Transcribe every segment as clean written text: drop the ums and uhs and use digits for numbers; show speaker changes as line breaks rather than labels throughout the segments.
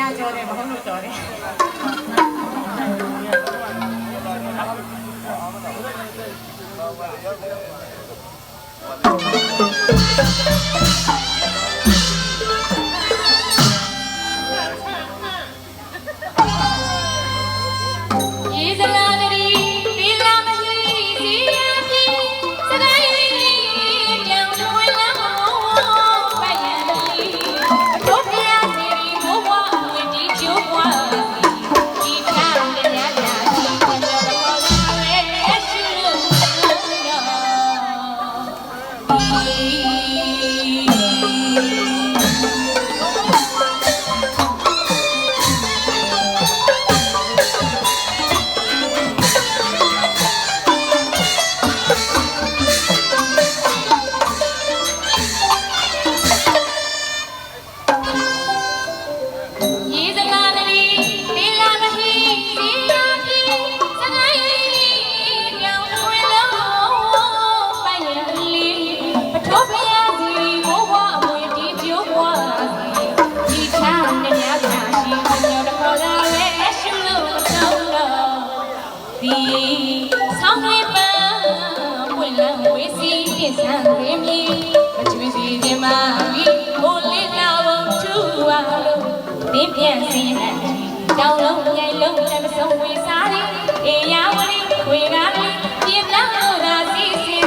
100ကျော်တယ်မဟုတ်လို့တော်တယ်ပြန်စင်းတဲ့တောင်းလုံးငယ်လုံးလည်းမဆုံးဝေစားတယ်အေးရဝလီဝေကားလေးပြင်းလာလို့သာစီစီ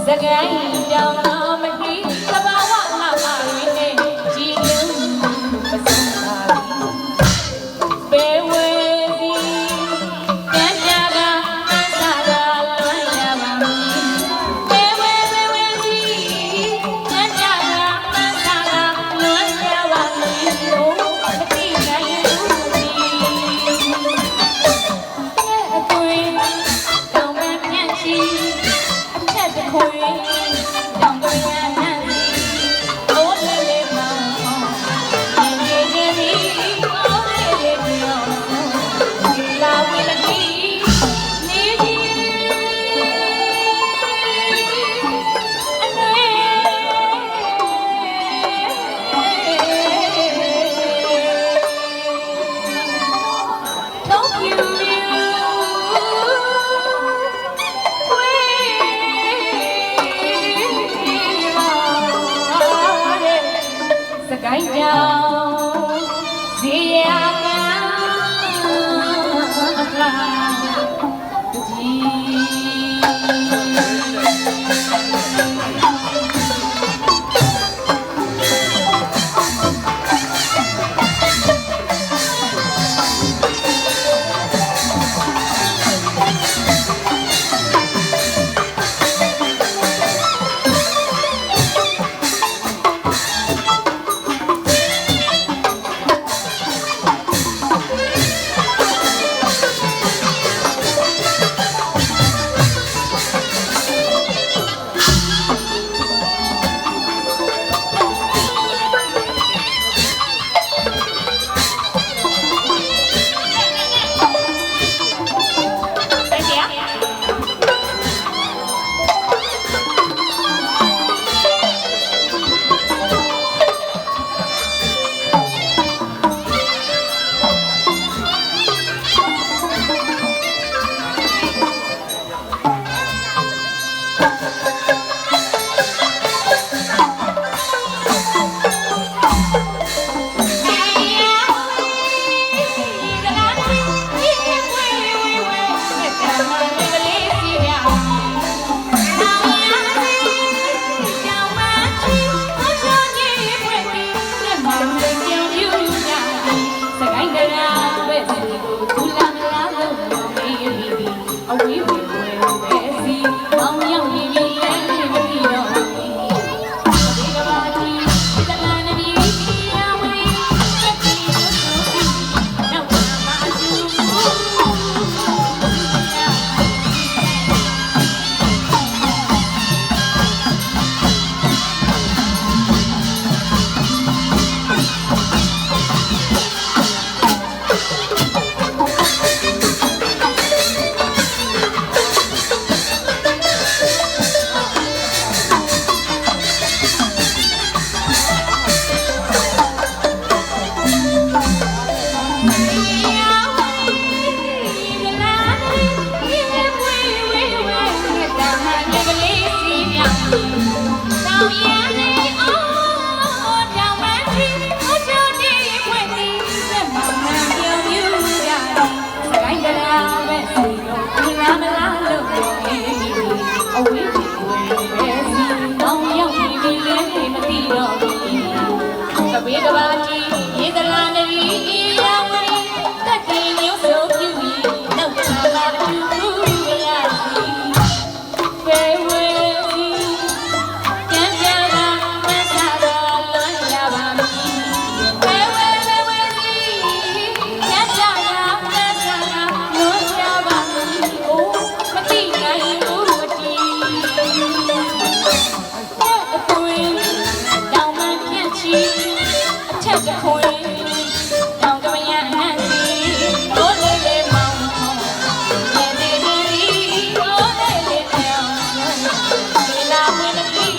စကိုင်းတောင်းတော့မပြီးသဘာဝမှာပါရင်းနဲ့ကြည်လုံးမဆုံးပါဘူးပေဝဲစီတန်ကြတာမဆရာလွန်ရပါမည်ပေဝဲစီတန်ကြတာမဆရာလွန်ရပါမည် ဝေကဘာတီယေသလာနရီအေယာဝရီတက်တီမျိုးစုံပြူပြီးနောက်ခါလာအတူတူရရစီဖေဝေစီကျန်ကြတာမဆာတာလွန်ရပါမည်ဖေဝေစီကျန်ကြတာမဆာတာလွန်ရပါမည်အိုးမတိနိုင်ဘူးမတိအပွင့်တောင်မှဖြန့်ချီအထက်တခွင်တောင်ကမယအနှံ့စီဘိုးလေးလေးမောင်ရေသေးသေးလေးဘိုးလေးလေးတောင်ဒီလာဝင်မကြည့်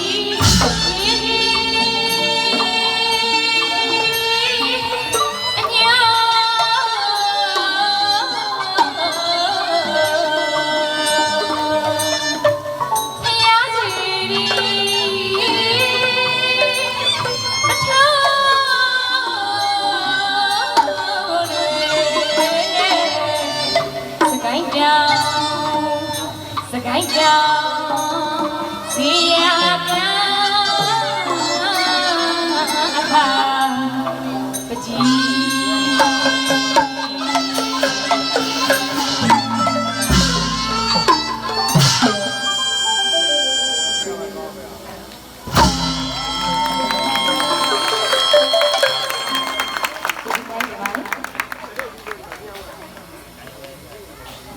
အညာတရားစီဒီအချောစကိုင်းကြောင်